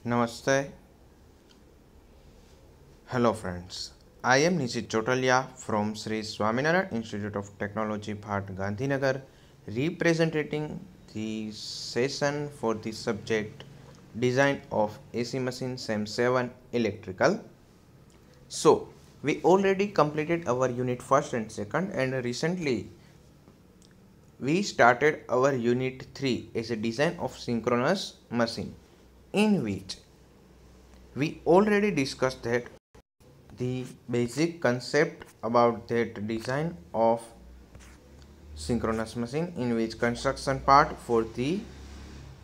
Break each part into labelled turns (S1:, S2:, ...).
S1: Namaste. Hello friends. I am Nishit Chotalia from Sri Swaminarayan Institute of Technology, Bhat Gandhinagar, representing the session for the subject Design of AC Machine SEM 7 Electrical. So, we already completed our unit 1st and 2nd, and recently we started our unit 3 as a design of synchronous machine, in which we already discussed that the basic concept about that design of synchronous machine, in which construction part for the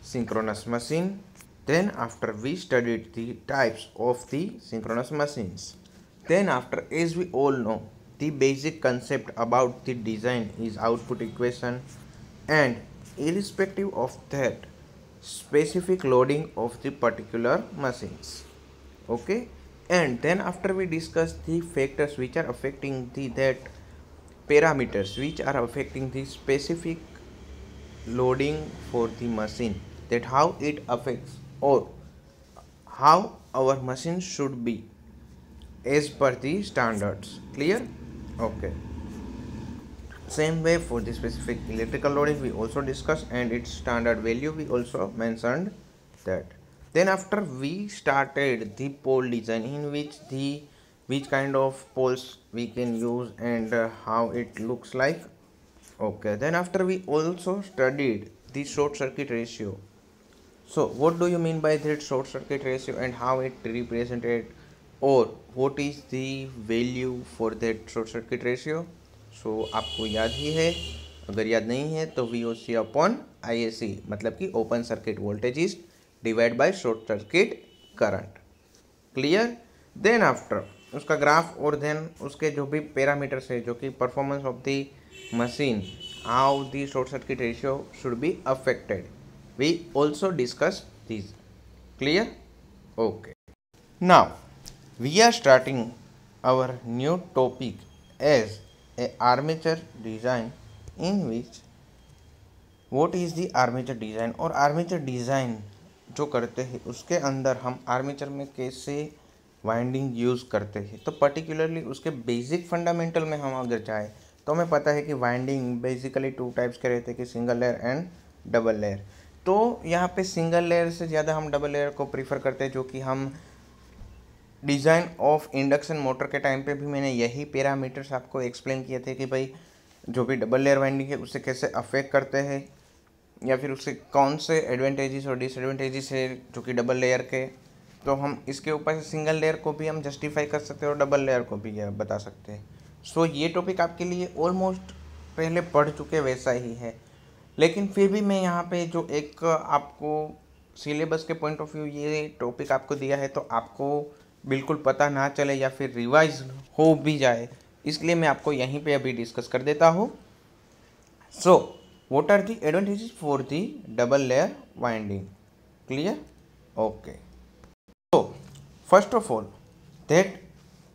S1: synchronous machine. Then after we studied the types of the synchronous machines. Then after, as we all know, the basic concept about the design is output equation, and irrespective of that, specific loading of the particular machines. Okay, and then after we discuss the factors which are affecting the that parameters which are affecting the specific loading for the machine, that how it affects or how our machine should be as per the standards. Clear? Okay, same way for the specific electrical loading we also discussed, and its standard value we also mentioned that. Then after we started the pole design, in which kind of poles we can use and how it looks like. Okay, then after we also studied the short circuit ratio. So what do you mean by that short circuit ratio and how it represented, or what is the value for that short circuit ratio? So आपको याद ही है, अगर याद नहीं है तो VOC upon ISC, मतलब कि open circuit voltage is divide by short circuit current. Clear? Then after उसका ग्राफ और देन उसके जो भी पैरामीटर्स है, जो कि performance of the machine, how the short circuit ratio should be affected, we also discussed these. Clear? Okay, now we are starting our new topic as a armature design, in which what is the armature design, और armature design जो करते हैं उसके अंदर हम armature में कैसे winding use करते हैं. तो पर्टिकुलरली उसके बेसिक फंडामेंटल में हम अगर जाए तो हमें पता है कि वाइंडिंग बेसिकली 2 टाइप्स के रहते हैं, कि single layer and double layer. तो यहाँ पे सिंगल लेयर से ज़्यादा हम डबल लेयर को प्रीफर करते हैं, जो कि हम डिज़ाइन ऑफ इंडक्शन मोटर के टाइम पे भी मैंने यही पैरामीटर्स आपको एक्सप्लेन किए थे कि भाई जो भी डबल लेयर वाइंडिंग है उससे कैसे अफेक्ट करते हैं, या फिर उससे कौन से एडवांटेजेस और डिसएडवांटेजेस है जो कि डबल लेयर के. तो हम इसके ऊपर से सिंगल लेयर को भी हम जस्टिफाई कर सकते हैं और डबल लेयर को भी बता सकते हैं. सो ये टॉपिक आपके लिए ऑलमोस्ट पहले पढ़ चुके वैसा ही है, लेकिन फिर भी मैं यहाँ पे जो एक आपको सिलेबस के पॉइंट ऑफ व्यू ये टॉपिक आपको दिया है, तो आपको बिल्कुल पता ना चले या फिर रिवाइज हो भी जाए, इसलिए मैं आपको यहीं पे अभी डिस्कस कर देता हूँ. So what are the advantages for the double layer winding. Clear? Okay, तो first of all that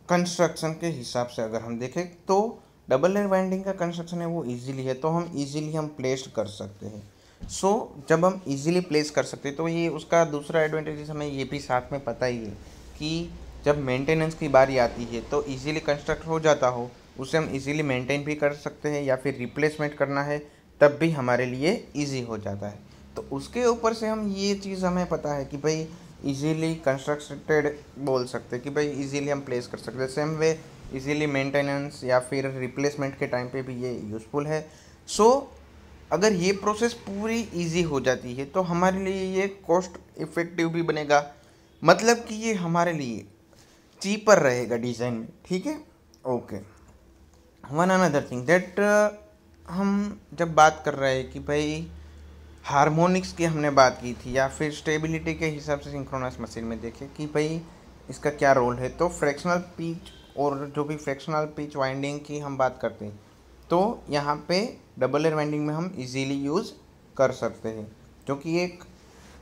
S1: construction के हिसाब से अगर हम देखें तो डबल लेयर वाइंडिंग का कंस्ट्रक्शन है वो इजीली है, तो हम इजीली हम प्लेस कर सकते हैं. सो जब हम इजीली प्लेस कर सकते हैं तो ये उसका दूसरा एडवांटेज हमें ये भी साथ में पता ही है कि जब मेंटेनेंस की बारी आती है तो इजीली कंस्ट्रक्ट हो जाता हो, उसे हम इजीली मेंटेन भी कर सकते हैं, या फिर रिप्लेसमेंट करना है तब भी हमारे लिए ईजी हो जाता है. तो उसके ऊपर से हम ये चीज़ हमें पता है कि भाई इजीली कंस्ट्रक्टेड बोल सकते हैं कि भाई इजीली हम प्लेस कर सकते हैं. सेम वे इजीली मेंटेनेंस या फिर रिप्लेसमेंट के टाइम पे भी ये यूज़फुल है. सो अगर ये प्रोसेस पूरी इजी हो जाती है तो हमारे लिए ये कॉस्ट इफ़ेक्टिव भी बनेगा, मतलब कि ये हमारे लिए चीपर रहेगा डिज़ाइन में. ठीक है? Okay, one another thing that हम जब बात कर रहे हैं कि भाई हार्मोनिक्स की हमने बात की थी, या फिर स्टेबिलिटी के हिसाब से सिंक्रोनस मशीन में देखें कि भाई इसका क्या रोल है, तो फ्रैक्शनल पिच और जो भी फ्रैक्शनल पिच वाइंडिंग की हम बात करते हैं तो यहाँ पे डबल लेयर वाइंडिंग में हम इजीली यूज़ कर सकते हैं, जो कि एक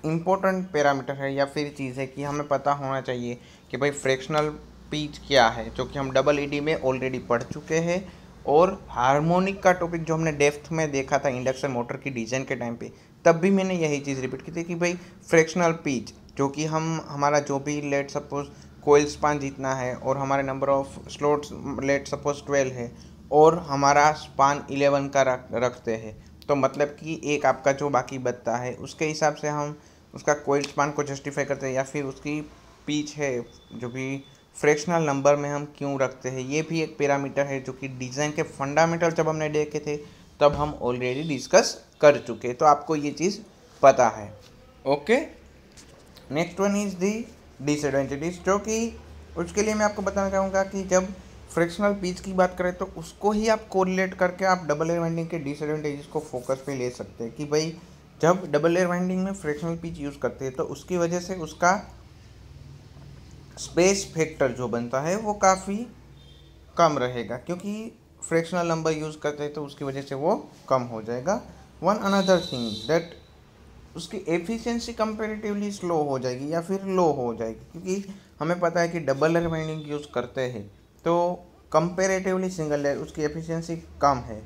S1: इम्पोर्टेंट पैरामीटर है या फिर चीज़ है कि हमें पता होना चाहिए कि भाई फ्रैक्शनल पिच क्या है, जो कि हम डबल ईडी में ऑलरेडी पढ़ चुके हैं. और हार्मोनिक का टॉपिक जो हमने डेप्थ में देखा था इंडक्शन मोटर की डिज़ाइन के टाइम पे, तब भी मैंने यही चीज़ रिपीट की थी कि भाई फ्रैक्शनल पिच जो कि हमारा जो भी लेट सपोज कोयल स्पान जितना है और हमारे number of slots let suppose 12 है और हमारा स्पान 11 का रखते हैं, तो मतलब कि एक आपका जो बाकी बचता है उसके हिसाब से हम उसका कोयल स्पान को जस्टिफाई करते हैं, या फिर उसकी पिच है जो भी फ्रैक्शनल नंबर में हम क्यों रखते हैं, ये भी एक पैरामीटर है जो कि डिज़ाइन के फंडामेंटल जब हमने देखे थे तब हम ऑलरेडी डिस्कस कर चुके, तो आपको ये चीज़ पता है। Okay, next one is the disadvantages, जो कि उसके लिए मैं आपको बताना चाहूँगा कि जब फ्रैक्शनल पिच की बात करें तो उसको ही आप कोरिलेट करके आप डबल एयर वाइंडिंग के डिसएडवांटेजेस को फोकस पे ले सकते हैं कि भाई जब डबल एयर वाइंडिंग में फ्रैक्शनल पिच यूज़ करते हैं तो उसकी वजह से उसका स्पेस फैक्टर जो बनता है वो काफ़ी कम रहेगा, क्योंकि फ्रैक्शनल नंबर यूज़ करते हैं तो उसकी वजह से वो कम हो जाएगा। वन अनदर थिंग दैट उसकी एफिशिएंसी कंपैरेटिवली स्लो हो जाएगी या फिर लो हो जाएगी, क्योंकि हमें पता है कि डबल लेयर वाइंडिंग यूज़ करते हैं तो कंपैरेटिवली सिंगल लेयर उसकी एफिशिएंसी कम है।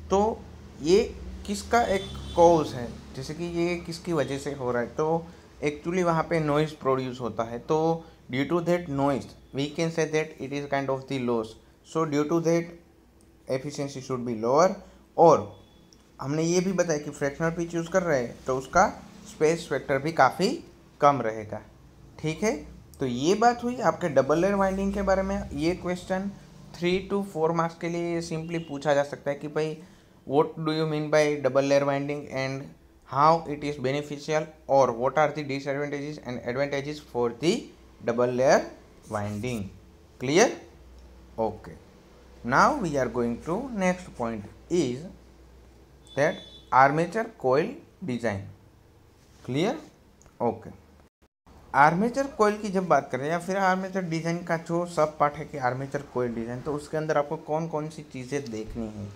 S1: तो ये किसका एक कॉज है, जैसे कि ये किसकी वजह से हो रहा है, तो एक्चुअली वहाँ पे नॉइज़ प्रोड्यूस होता है, तो due to that noise we can say that it is kind of the loss, so due to that efficiency should be lower. और हमने ये भी बताया कि फ्रैक्शनल पिच यूज़ कर रहे हैं तो उसका स्पेस फैक्टर भी काफ़ी कम रहेगा। ठीक है, तो ये बात हुई आपके डबल लेयर वाइंडिंग के बारे में। ये क्वेश्चन 3 to 4 मार्क्स के लिए सिंपली पूछा जा सकता है कि भाई what do you mean by double layer winding and how it is beneficial, और what are the disadvantages and advantages for the double layer winding. Clear? Okay, now we are going to next point is that armature coil design. clear? okay, armature coil की जब बात करें या फिर armature design का जो सब part है कि आर्मेचर कोयल डिज़ाइन, तो उसके अंदर आपको कौन कौन सी चीज़ें देखनी है।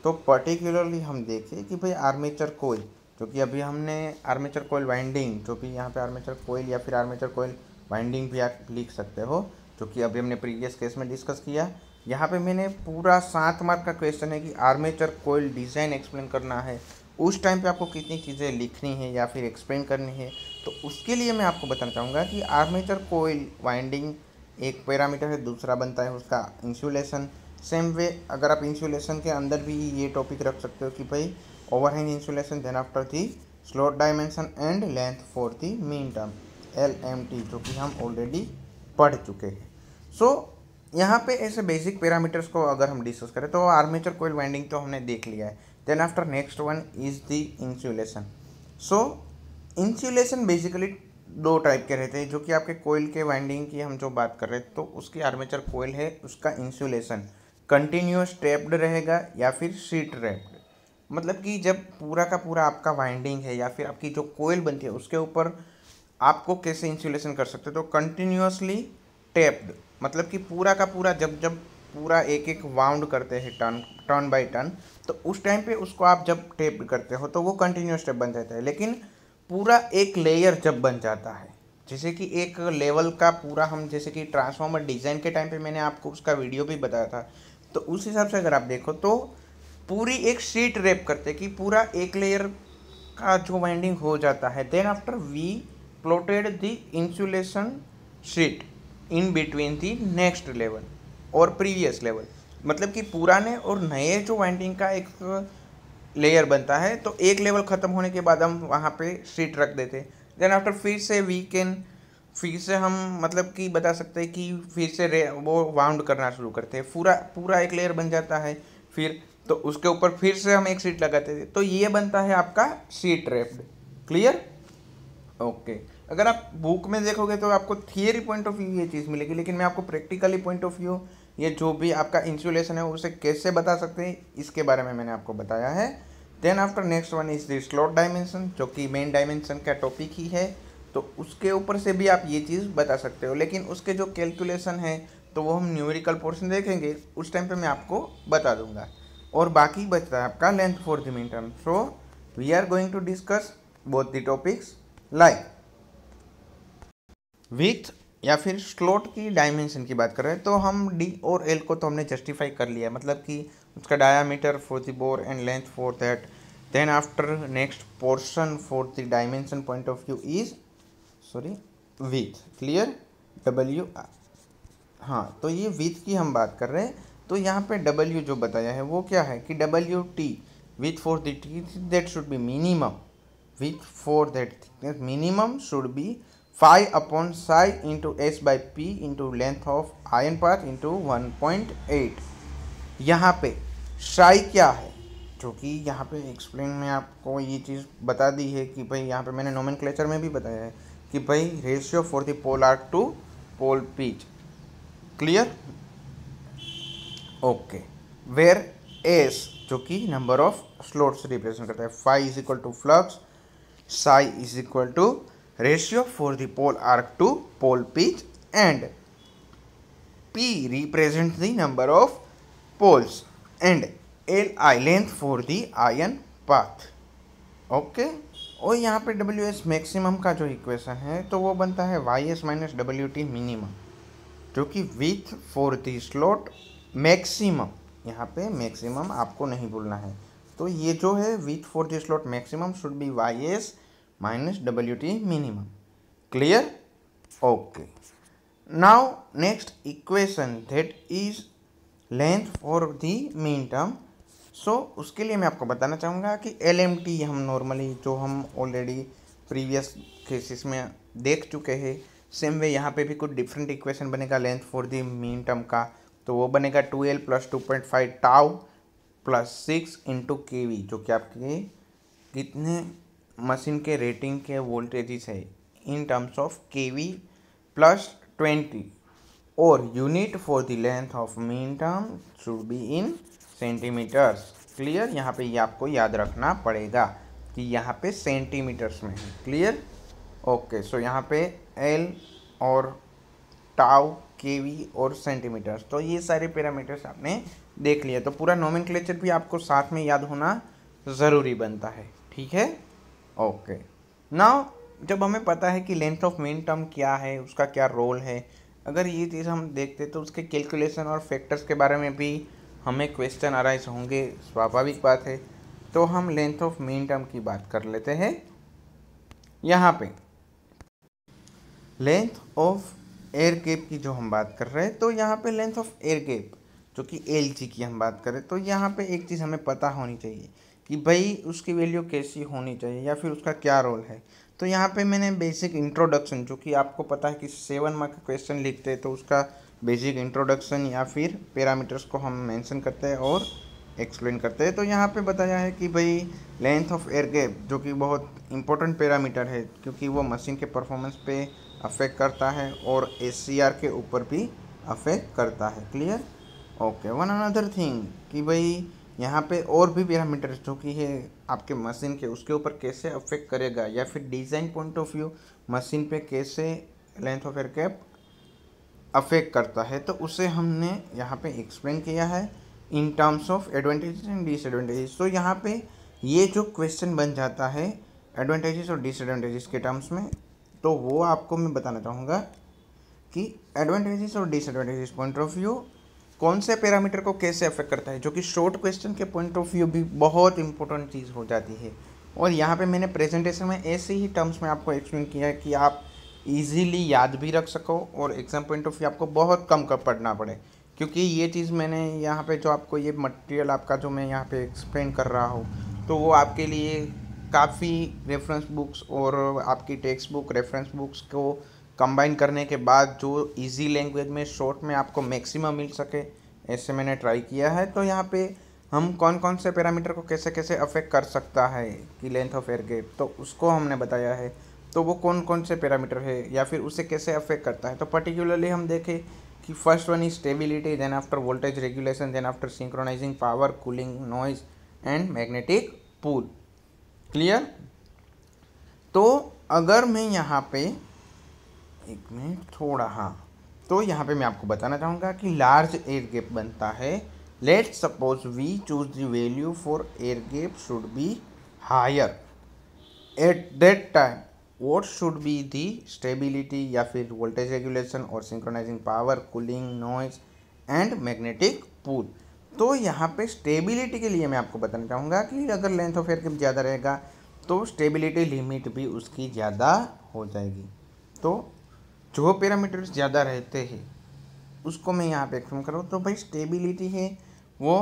S1: तो पर्टिकुलरली हम देखें कि भाई आर्मेचर कोयल, जो कि अभी हमने आर्मेचर कोयल वाइंडिंग, जो भी यहाँ पे आर्मेचर कोयल या फिर आर्मेचर कोयल वाइंडिंग भी आप लिख सकते हो, जो कि अभी हमने प्रीवियस केस में डिस्कस किया। यहाँ पे मैंने पूरा 7 मार्क का क्वेश्चन है कि आर्मेचर कोयल डिज़ाइन एक्सप्लेन करना है, उस टाइम पे आपको कितनी चीज़ें लिखनी है या फिर एक्सप्लेन करनी है। तो उसके लिए मैं आपको बताना चाहूँगा कि आर्मेचर कोयल वाइंडिंग एक पैरामीटर है, दूसरा बनता है उसका इंसुलेशन। सेम वे अगर आप इंसुलेशन के अंदर भी ये टॉपिक रख सकते हो कि भाई overhang insulation, then after the slot dimension and length for the mean term LMT, जो कि हम ऑलरेडी पढ़ चुके हैं। सो यहाँ पे ऐसे बेसिक पैरामीटर्स को अगर हम डिस्कस करें तो आर्मेचर कोयल वाइंडिंग तो हमने देख लिया है। Then after next one is the insulation. So insulation basically 2 type के रहते हैं, जो कि आपके कोयल के वाइंडिंग की हम जो बात कर रहे हैं तो उसकी आर्मेचर कोयल है, उसका इंसुलेशन कंटिन्यूस टैप्ड रहेगा या फिर शीट रैप्ड। मतलब कि जब पूरा का पूरा आपका वाइंडिंग है या फिर आपकी जो कोयल बनती है उसके ऊपर आपको कैसे इंसुलेशन कर सकते हो, तो कंटिन्यूसली टैप्ड, मतलब कि पूरा का पूरा जब जब पूरा एक एक वाउंड करते हैं टर्न बाय टर्न, तो उस टाइम पे उसको आप जब टेप करते हो तो वो कंटिन्यूस टेप बन जाता है। लेकिन पूरा एक लेयर जब बन जाता है, जैसे कि एक लेवल का पूरा हम, जैसे कि ट्रांसफार्मर डिज़ाइन के टाइम पे मैंने आपको उसका वीडियो भी बताया था, तो उस हिसाब से अगर आप देखो तो पूरी एक शीट रैप करते कि पूरा एक लेयर का जो वाइंडिंग हो जाता है। Then after we plotted the insulation sheet in between the next level और प्रीवियस लेवल, मतलब कि पुराने और नए जो वाइंडिंग का एक लेयर बनता है, तो एक लेवल ख़त्म होने के बाद हम वहाँ पे शीट रख देते। देन आफ्टर फिर से हम मतलब कि बता सकते हैं कि फिर से वो वाउंड करना शुरू करते हैं, पूरा एक लेयर बन जाता है, फिर तो उसके ऊपर फिर से हम एक शीट लगाते थे, तो ये बनता है आपका शीट रैप्ड। क्लियर? ओके, अगर आप बुक में देखोगे तो आपको थियरी पॉइंट ऑफ व्यू ये चीज़ मिलेगी, लेकिन मैं आपको प्रैक्टिकली पॉइंट ऑफ व्यू ये जो भी आपका इंसुलेशन है उसे कैसे बता सकते हैं इसके बारे में मैंने आपको बताया है। Then after next one is the slot dimension, जो कि मेन डायमेंशन का टॉपिक ही है, तो उसके ऊपर से भी आप ये चीज़ बता सकते हो, लेकिन उसके जो कैलकुलेशन है तो वो हम न्यूमेरिकल पोर्शन देखेंगे, उस टाइम पे मैं आपको बता दूंगा। और बाकी बचता है आपका length for the mean term. So we are going to discuss both the topics like with या फिर स्लॉट की डायमेंशन की बात कर रहे हैं, तो हम डी और एल को तो हमने जस्टिफाई कर लिया, मतलब कि उसका diameter for the bore and length for that. Then after next portion for the dimension point of view is with, clear, W, हाँ, तो ये विथ की हम बात कर रहे हैं। तो यहाँ पे डब्ल्यू जो बताया है वो क्या है कि W T with for the T that should B minimum, with for that thickness minimum should be 5/psi into S by P into length of ion path into 1.8। यहाँ पे साई क्या है, जो कि यहाँ पे एक्सप्लेन में आपको ये चीज़ बता दी है कि भाई यहाँ पे मैंने नोमेनक्लेचर में भी बताया है कि भाई ratio for the pole arc to pole pitch, clear, okay, where S जो कि नंबर ऑफ स्लॉट्स रिप्रेजेंट करता है, phi is equal to flux, psi is equal to ratio for the pole arc to pole pitch, and P represent the number of poles, and L I length for the iron path, okay. और यहाँ पे W S maximum का जो equation है तो वो बनता है Y S minus W T minimum, जो कि with for the slot maximum, यहाँ पे मैक्सिमम आपको नहीं भूलना है। तो ये जो है width for the slot maximum should be Y S minus W T minimum, clear, okay. Now next equation that is length for the mean term. So उसके लिए मैं आपको बताना चाहूँगा कि एल एम टी हम नॉर्मली जो हम ऑलरेडी प्रीवियस केसेस में देख चुके हैं, सेम वे यहाँ पे भी कुछ डिफरेंट इक्वेशन बनेगा length for the mean term का। तो वो बनेगा 2L plus 2.5 tau plus 6 into के वी, जो कि आपके कितने मशीन के रेटिंग के वोल्टेजेस है in terms of K V plus 20, और unit for the length of mean term should be in centimetres, clear. यहाँ पे ये आपको याद रखना पड़ेगा कि यहाँ पे सेंटीमीटर्स में है, क्लियर, ओके। सो यहाँ पे एल और टाउ के वी और सेंटीमीटर्स, तो ये सारे पैरामीटर्स आपने देख लिया। तो पूरा नोमेनक्लेचर भी आपको साथ में याद होना ज़रूरी बनता है, ठीक है, ओके। नाउ जब हमें पता है कि लेंथ ऑफ मीन टर्म क्या है, उसका क्या रोल है, अगर ये चीज़ हम देखते तो उसके कैलकुलेशन और फैक्टर्स के बारे में भी हमें क्वेश्चन अराइज होंगे, स्वाभाविक बात है। तो हम लेंथ ऑफ मीन टर्म की बात कर लेते हैं। यहाँ पे लेंथ ऑफ एयर गैप की जो हम बात कर रहे हैं, तो यहाँ पे लेंथ ऑफ एयर गैप जो कि एल जी की हम बात करें, तो यहाँ पे एक चीज़ हमें पता होनी चाहिए कि भाई उसकी वैल्यू कैसी होनी चाहिए या फिर उसका क्या रोल है। तो यहाँ पे मैंने बेसिक इंट्रोडक्शन, जो कि आपको पता है कि 7 मार्क का क्वेश्चन लिखते हैं तो उसका बेसिक इंट्रोडक्शन या फिर पैरामीटर्स को हम मेंशन करते हैं और एक्सप्लेन करते हैं। तो यहाँ पे बताया है कि भाई लेंथ ऑफ एयर गैप जो कि बहुत इंपॉर्टेंट पैरामीटर है, क्योंकि वो मशीन के परफॉर्मेंस पे अफेक्ट करता है और एससीआर के ऊपर भी अफेक्ट करता है, clear, okay. One another thing कि भाई यहाँ पे और भी पैरामीटर जो कि है आपके मशीन के, उसके ऊपर कैसे अफेक्ट करेगा या फिर design point of view machine पे कैसे length of air gap affect करता है, तो उसे हमने यहाँ पे एक्सप्लेन किया है in terms of advantages and disadvantages. तो यहाँ पे ये जो क्वेश्चन बन जाता है एडवांटेजेस और डिसएडवांटेजेस के टर्म्स में, तो वो आपको मैं बताना चाहूँगा कि एडवांटेजेस और डिसएडवांटेजेस पॉइंट ऑफ व्यू कौन से पैरामीटर को कैसे अफेक्ट करता है, जो कि शॉर्ट क्वेश्चन के पॉइंट ऑफ व्यू भी बहुत इंपॉर्टेंट चीज़ हो जाती है। और यहाँ पे मैंने प्रेजेंटेशन में ऐसे ही टर्म्स में आपको एक्सप्लेन किया है कि आप इजीली याद भी रख सको और एग्जाम पॉइंट ऑफ व्यू आपको बहुत कम पढ़ना पड़े, क्योंकि ये चीज़ मैंने यहाँ पे जो आपको ये मटेरियल आपका जो मैं यहाँ पे एक्सप्लेन कर रहा हूँ, तो वो आपके लिए काफ़ी रेफरेंस बुक्स और आपकी टेक्स्ट बुक रेफरेंस बुक्स को कंबाइन करने के बाद जो इजी लैंग्वेज में शॉर्ट में आपको मैक्सिमम मिल सके, ऐसे मैंने ट्राई किया है। तो यहाँ पे हम कौन कौन से पैरामीटर को कैसे कैसे अफेक्ट कर सकता है कि लेंथ ऑफ एयर गैप, तो उसको हमने बताया है। तो वो कौन कौन से पैरामीटर है या फिर उसे कैसे अफेक्ट करता है, तो पर्टिकुलरली हम देखें कि first one is stability, then after voltage regulation, then after synchronising power, cooling, noise and magnetic pull, clear. तो अगर मैं यहाँ पे एक मिनट थोड़ा, हाँ, तो यहाँ पे मैं आपको बताना चाहूँगा कि लार्ज एयर गैप बनता है। Let suppose we choose the value for air gap should be higher at that time, what should be the stability या फिर वोल्टेज रेगुलेशन और synchronising power, cooling, noise and magnetic pull. तो यहाँ पे stability के लिए मैं आपको बताना चाहूँगा कि अगर लेंथ ऑफ एयर गैप ज़्यादा रहेगा तो स्टेबिलिटी लिमिट भी उसकी ज़्यादा हो जाएगी। तो जो पैरामीटर्स ज़्यादा रहते हैं उसको मैं यहाँ पे एक्सप्लेन करूँ तो भाई स्टेबिलिटी है वो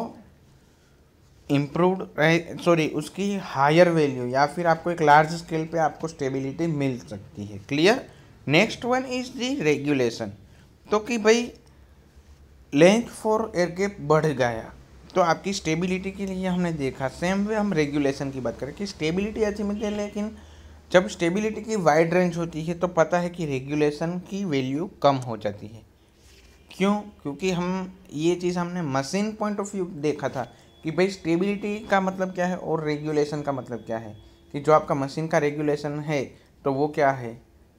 S1: इम्प्रूव्ड रहे, सॉरी उसकी हायर वैल्यू या फिर आपको एक लार्ज स्केल पे आपको स्टेबिलिटी मिल सकती है। Clear. Next one is the regulation. तो कि भाई लेंथ फॉर एयर गैप बढ़ गया तो आपकी स्टेबिलिटी के लिए हमने देखा, सेम वे हम रेगुलेशन की बात करें कि स्टेबिलिटी अच्छी मिलती है, लेकिन जब स्टेबिलिटी की वाइड रेंज होती है तो पता है कि रेगुलेशन की वैल्यू कम हो जाती है। क्यों? क्योंकि हम ये चीज़ हमने मशीन पॉइंट ऑफ व्यू देखा था कि भाई स्टेबिलिटी का मतलब क्या है और रेगुलेशन का मतलब क्या है, कि जो आपका मशीन का रेगुलेशन है तो वो क्या है,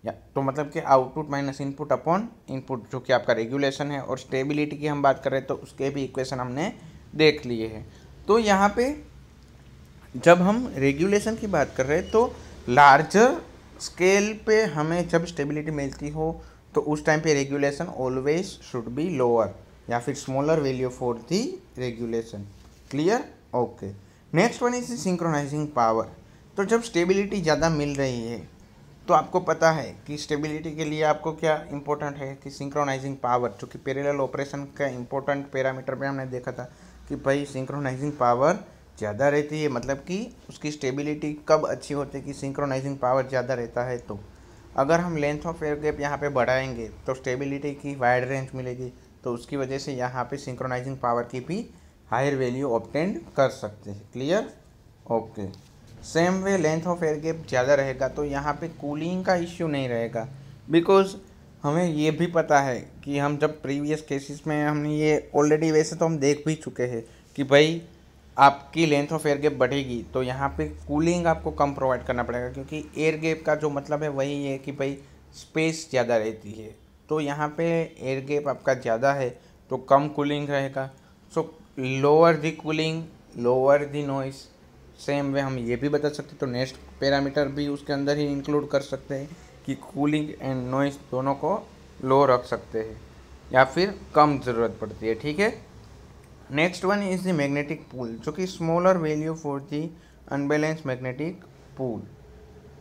S1: या तो मतलब कि output minus input upon input, जो कि आपका रेगुलेशन है। और स्टेबिलिटी की हम बात करें तो उसके भी इक्वेशन हमने देख लिए हैं। तो यहाँ पे जब हम रेगुलेशन की बात कर रहे हैं तो लार्जर स्केल पे हमें जब स्टेबिलिटी मिलती हो तो उस टाइम पे regulation always should be lower या फिर smaller value for the regulation. Clear. Okay. Next one is synchronising power. तो जब स्टेबिलिटी ज़्यादा मिल रही है तो आपको पता है कि स्टेबिलिटी के लिए आपको क्या इंपॉर्टेंट है कि सिंक्रोनाइजिंग पावर, जो कि पैरेलल ऑपरेशन का इंपॉर्टेंट पैरामीटर पे हमने देखा था कि भाई सिंक्रोनाइजिंग पावर ज़्यादा रहती है, मतलब कि उसकी स्टेबिलिटी कब अच्छी होती है कि सिंक्रोनाइजिंग पावर ज़्यादा रहता है। तो अगर हम लेंथ ऑफ एयर गैप यहाँ पे बढ़ाएंगे तो स्टेबिलिटी की वाइड रेंज मिलेगी, तो उसकी वजह से यहाँ पे सिंक्रोनाइजिंग पावर की भी हायर वैल्यू ऑब्टेन कर सकते हैं। Clear. Okay. Same way length of air gap ज़्यादा रहेगा तो यहाँ पे कूलिंग का इश्यू नहीं रहेगा, बिकॉज हमें ये भी पता है कि हम जब प्रीवियस केसेस में हमने ये ऑलरेडी वैसे तो हम देख भी चुके हैं कि भाई आपकी लेंथ ऑफ एयर गैप बढ़ेगी तो यहाँ पे कूलिंग आपको कम प्रोवाइड करना पड़ेगा, क्योंकि एयर गैप का जो मतलब है वही है कि भाई स्पेस ज़्यादा रहती है। तो यहाँ पे एयर गैप आपका ज़्यादा है तो कम कूलिंग रहेगा। सो लोअर दी कूलिंग लोअर दी नॉइस। सेम वे हम ये भी बता सकते हैं, तो नेक्स्ट पैरामीटर भी उसके अंदर ही इंक्लूड कर सकते हैं कि कूलिंग एंड नॉइस दोनों को लो रख सकते हैं या फिर कम ज़रूरत पड़ती है। ठीक है। Next one is the magnetic pull, जो कि smaller value for the unbalanced magnetic pull.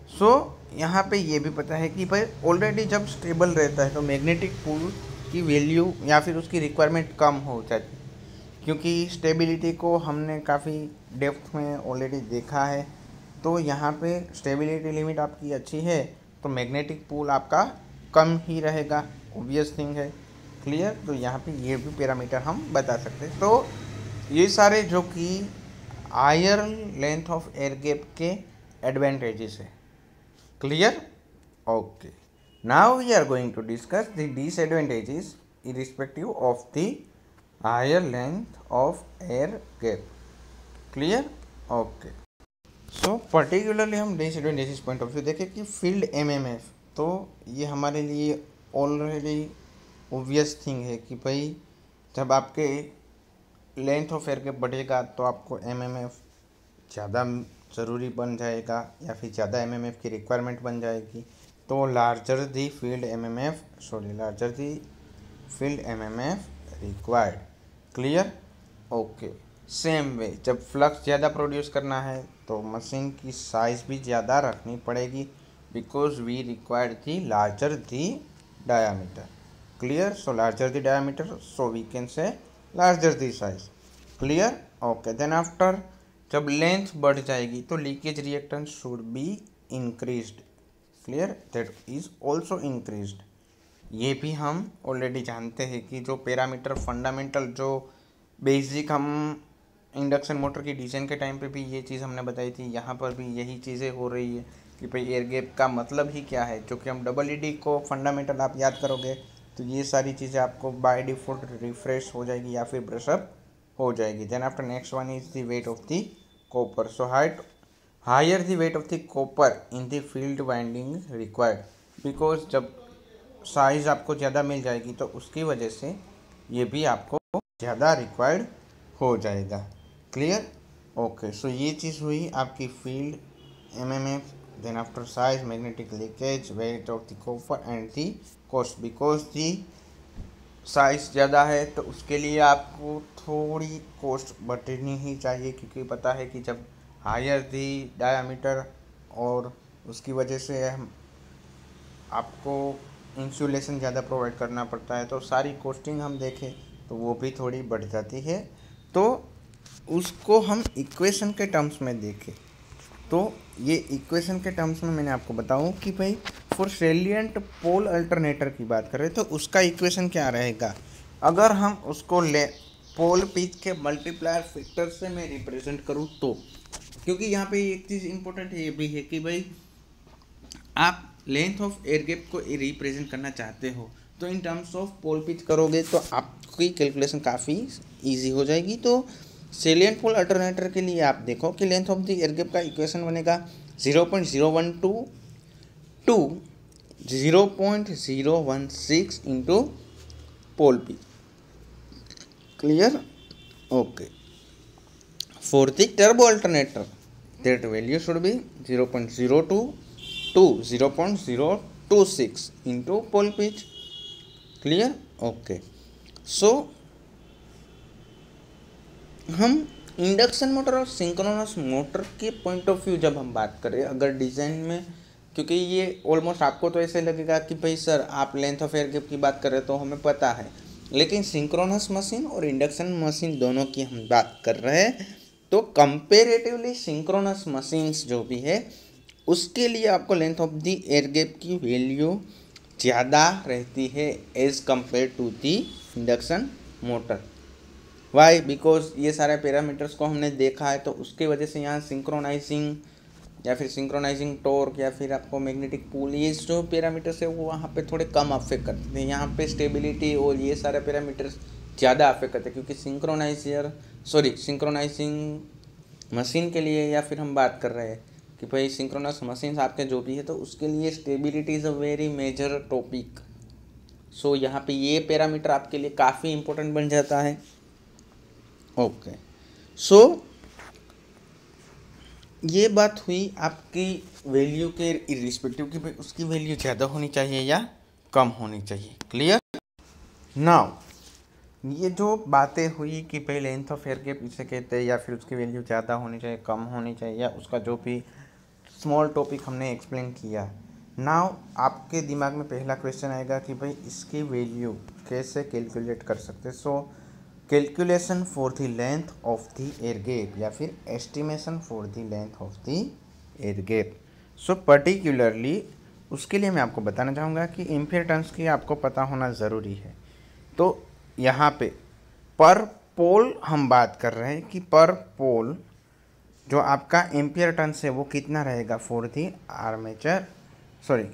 S1: So यहाँ पे ये भी पता है कि भाई ऑलरेडी जब स्टेबल रहता है तो मैग्नेटिक पूल की वैल्यू या फिर उसकी रिक्वायरमेंट कम हो जाती है, क्योंकि स्टेबिलिटी को हमने काफ़ी डेप्थ में ऑलरेडी देखा है। तो यहाँ पे स्टेबिलिटी लिमिट आपकी अच्छी है तो मैग्नेटिक पूल आपका कम ही रहेगा, ऑब्वियस थिंग है। क्लियर। तो यहाँ पे ये भी पैरामीटर हम बता सकते हैं। तो ये सारे जो कि higher length of air gap के एडवांटेजेस है। Clear. Okay. Now we are going to discuss the disadvantages irrespective of the higher length of air gap. Clear. Okay. So particularly हम डिसएडवांटेजेस पॉइंट ऑफ व्यू देखें कि field MMF, तो ये हमारे लिए already obvious thing है कि भाई जब आपके लेंथ ऑफ एयर गैप बढ़ेगा तो आपको एमएमएफ ज़्यादा ज़रूरी बन जाएगा या फिर ज़्यादा एमएमएफ की रिक्वायरमेंट बन जाएगी। तो larger the field MMF required. Clear. Okay. Same way जब फ्लक्स ज़्यादा प्रोड्यूस करना है तो मशीन की साइज़ भी ज़्यादा रखनी पड़ेगी, because we require the larger the diameter. Clear. So larger the diameter, so we can say larger the size. Clear. Okay. Then after जब लेंथ बढ़ जाएगी तो leakage reactance should be increased. Clear. That is also increased. ये भी हम already जानते हैं कि जो पैरामीटर फंडामेंटल जो बेसिक हम इंडक्शन मोटर की डिज़ाइन के टाइम पे भी ये चीज़ हमने बताई थी, यहाँ पर भी यही चीज़ें हो रही है कि भाई एयर गैप का मतलब ही क्या है। जो कि हम डबल को फंडामेंटल आप याद करोगे तो ये सारी चीज़ें आपको बाय डिफ़ॉल्ट रिफ्रेश हो जाएगी या फिर ब्रशअप हो जाएगी। Then after next one is the weight of the copper. So higher the weight of the copper in the field winding required, because जब साइज़ आपको ज़्यादा मिल जाएगी तो उसकी वजह से ये भी आपको ज़्यादा रिक्वायर्ड हो जाएगा। क्लियर। ओके। सो ये चीज़ हुई आपकी field MMF. Then after size, magnetic leakage, weight of the copper and the cost. Because the size ज़्यादा है तो उसके लिए आपको थोड़ी कॉस्ट बढ़नी ही चाहिए, क्योंकि पता है कि जब हायर दी डायामीटर और उसकी वजह से हम आपको
S2: इंसुलेशन ज़्यादा प्रोवाइड करना पड़ता है, तो सारी कॉस्टिंग हम देखें तो वो भी थोड़ी बढ़ जाती है। तो उसको हम इक्वेशन के टर्म्स में देखें तो ये इक्वेशन के टर्म्स में मैंने आपको बताऊं कि भाई फॉर सेलिएंट पोल अल्टरनेटर की बात करें तो उसका इक्वेशन क्या रहेगा। अगर हम उसको ले पोल पिच के मल्टीप्लायर फैक्टर से मैं रिप्रेजेंट करूं तो, क्योंकि यहाँ पे एक चीज़ इंपॉर्टेंट ये भी है कि भाई आप लेंथ ऑफ एयर गैप को रिप्रेजेंट करना चाहते हो तो in terms of pole pitch करोगे तो आपकी कैलकुलेशन काफ़ी इजी हो जाएगी। तो सेलिएंट पोल अल्टरनेटर के लिए आप देखो कि length of the air gap का इक्वेशन बनेगा 0.012 to 0.016 into pole pitch. Clear? Okay. For the turbo alternator that value should be 0.02 to 0.026 into pole pitch. Clear? Okay. So हम इंडक्शन मोटर और synchronous motor के point of view जब हम बात करें अगर डिज़ाइन में, क्योंकि ये ऑलमोस्ट आपको तो ऐसे लगेगा कि भाई सर आप लेंथ ऑफ एयर गैप की बात कर रहे हो तो हमें पता है, लेकिन सिंक्रोनस मशीन और इंडक्शन मशीन दोनों की हम बात कर रहे हैं तो कंपेरेटिवली सिंक्रोनस मशीन्स जो भी है उसके लिए आपको length of the air gap की वैल्यू ज़्यादा रहती है as compared to the induction motor. Why? Because ये सारे पैरामीटर्स को हमने देखा है तो उसके वजह से यहाँ सिंक्रोनाइजिंग या फिर सिंक्रोनाइजिंग टॉर्क या फिर आपको मैग्नेटिक पुल, ये जो पैरामीटर्स है वो वहाँ पे थोड़े कम अफेक्ट करते हैं। यहाँ पे स्टेबिलिटी और ये सारे पैरामीटर्स ज़्यादा अफेक्ट करते हैं, क्योंकि सिंक्रोनाइजिंग मशीन के लिए या फिर हम बात कर रहे हैं कि भाई सिंक्रोनस मशीन्स आपके जो भी है तो उसके लिए stability is a very major topic. So यहाँ पे ये पैरामीटर आपके लिए काफ़ी इंपॉर्टेंट बन जाता है। ओके। सो ये बात हुई आपकी वैल्यू के इर्रिस्पेक्टिव कि भाई उसकी वैल्यू ज़्यादा होनी चाहिए या कम होनी चाहिए। क्लियर? नाउ ये जो बातें हुई कि भाई लेंथ ऑफ एयर गैप इसे कहते हैं या फिर उसकी वैल्यू ज़्यादा होनी चाहिए कम होनी चाहिए या उसका जो भी स्मॉल टॉपिक हमने एक्सप्लेन किया। नाउ आपके दिमाग में पहला क्वेश्चन आएगा कि भाई इसकी वैल्यू कैसे कैलकुलेट कर सकते। So calculation for the length of the air gap या फिर estimation for the length of the air gap. So particularly उसके लिए मैं आपको बताना चाहूँगा कि एम्पियर टर्न्स की आपको पता होना ज़रूरी है। तो यहाँ पे पर पोल हम बात कर रहे हैं कि पर पोल जो आपका एम्पियर टर्न्स है वो कितना रहेगा फॉर दी आर्मेचर, सॉरी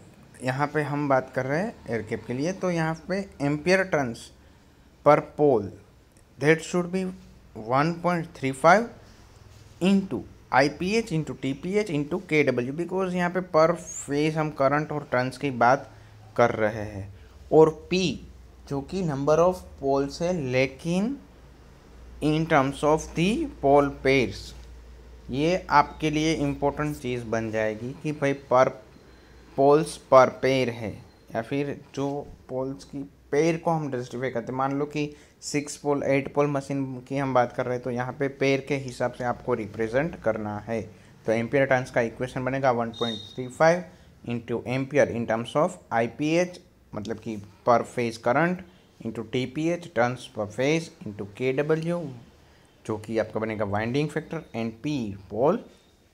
S2: यहाँ पे हम बात कर रहे हैं एयर गैप के लिए। तो यहाँ पे ampere turns per pole that should be 1.35 into IPH into TPH into KW, because यहाँ पे पर फेज हम करंट और टर्न्स की बात कर रहे हैं। और P जो कि नंबर ऑफ पोल्स है लेकिन in terms of the pole pairs, ये आपके लिए इम्पोर्टेंट चीज़ बन जाएगी कि भाई पर पोल्स पर पेयर है या फिर जो पोल्स की पेयर को हम जस्टिफाई करते हैं। मान लो कि 6 पोल 8 पोल मशीन की हम बात कर रहे हैं तो यहाँ पे पेयर के हिसाब से आपको रिप्रेजेंट करना है। तो एम्पियर टर्न्स का इक्वेशन बनेगा 1.35 into ampere in terms of IPH मतलब कि per phase current into TPH turns per phase into KW जो कि आपका बनेगा winding factor and P pole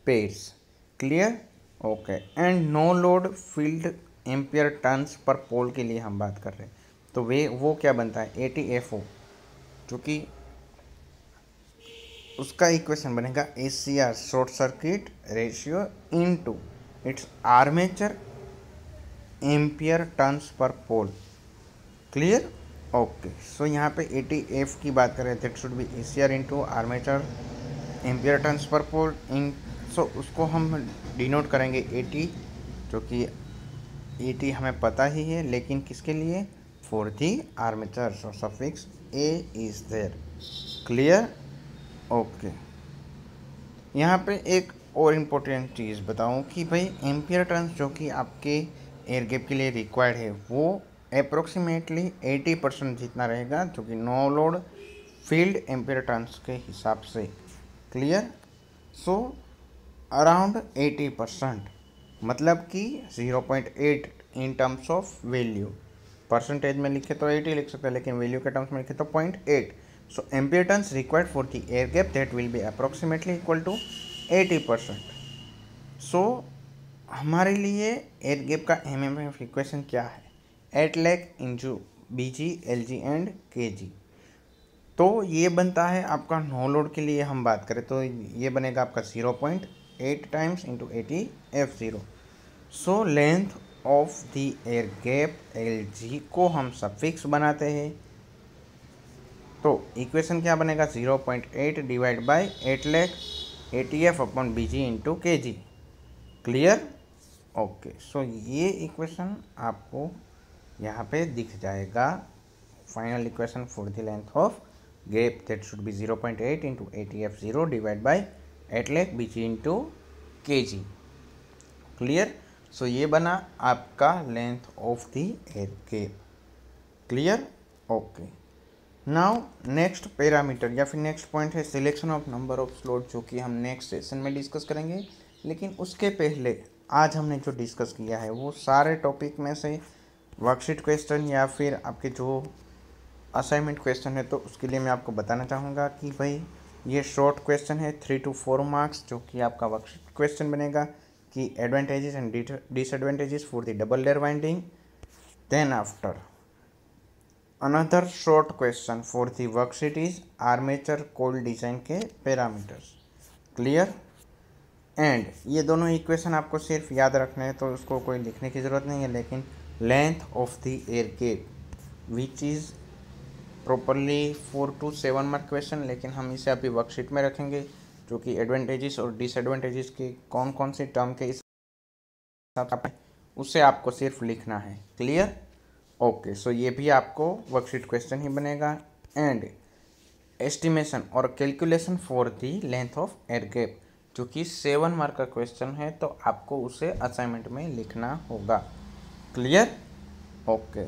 S2: pairs. Clear? Okay. And no load field ampere turns per pole के लिए हम बात कर रहे हैं तो वो क्या बनता है ATFO, जो कि उसका इक्वेशन बनेगा ACR short circuit ratio into its armature ampere turns per pole. Clear? Okay. सो यहाँ पे ATF की बात करें that should be ACR into armature ampere turns per pole इन। सो उसको हम डिनोट करेंगे AT, जो कि AT हमें पता ही है लेकिन किसके लिए, for the armature. So suffix A is there. Clear? Okay. यहाँ पे एक और इम्पोर्टेंट चीज़ बताऊँ कि भाई एम्पियर टर्न्स जो कि आपके एयर गैप के लिए रिक्वायर्ड है वो अप्रोक्सीमेटली 80% जितना रहेगा, जो कि no load field ampere turns के हिसाब से। क्लियर? सो अराउंड 80%, मतलब कि 0.8 इन टर्म्स ऑफ वैल्यू। परसेंटेज में लिखे तो 80 लिख सकते हैं, लेकिन वैल्यू के टर्म्स में लिखे तो 0.8। So ampere turns required for the air gap that will be approximately equal to 80%। So हमारे लिए एयर गैप का एमएमएफ इक्वेशन क्या है? 8 lakh into BG, LG and KG। तो ये बनता है आपका नो लोड के लिए हम बात करें तो ये बनेगा आपका 0.8 times into 80 F0। So length of the air gap LG को हम सफिक्स बनाते हैं, तो इक्वेशन क्या बनेगा? 0.8 divide by 8 lakh ATF upon BG into KG। Clear? Okay, so ये इक्वेशन आपको यहाँ पे दिख जाएगा। Final equation for the length of gap that should be 0.8 into ATF0 divide by 8 lakh BG into KG। Clear? So ये बना आपका length of the air gap. Clear? Okay, now next parameter या फिर नेक्स्ट पॉइंट है selection of number of slot, जो कि हम next session में डिस्कस करेंगे। लेकिन उसके पहले आज हमने जो डिस्कस किया है वो सारे टॉपिक में से वर्कशीट क्वेश्चन या फिर आपके जो असाइनमेंट क्वेश्चन है, तो उसके लिए मैं आपको बताना चाहूँगा कि भाई ये शॉर्ट क्वेश्चन है 3 to 4 मार्क्स, जो कि आपका वर्कशीट क्वेश्चन बनेगा कि advantages and disadvantages for the double layer winding. Then after another short question for the worksheet is armature coil design के पैरामीटर्स। क्लियर? एंड ये दोनों इक्वेशन आपको सिर्फ याद रखने हैं, तो उसको कोई लिखने की ज़रूरत नहीं है। लेकिन length of the air gap which is properly 4 to 7 mark question, लेकिन हम इसे अभी वर्कशीट में रखेंगे, जो कि एडवांटेजेस और डिसएडवांटेजेस के कौन कौन से टर्म के हिसाब से उससे आपको सिर्फ लिखना है। क्लियर? ओके, सो ये भी आपको वर्कशीट क्वेश्चन ही बनेगा। एंड एस्टिमेशन और calculation for the length of air gap, जो कि 7 मार्क का क्वेश्चन है, तो आपको उसे असाइनमेंट में लिखना होगा। क्लियर? ओके,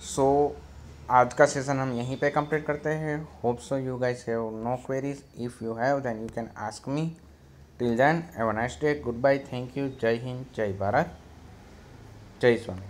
S2: सो आज का सेशन हम यहीं पे कंप्लीट करते हैं। Hope so you guys have no queries. If you have then you can ask me. Till then have a nice day. Good bye, thank you. जय हिंद, जय भारत, जय स्वामी।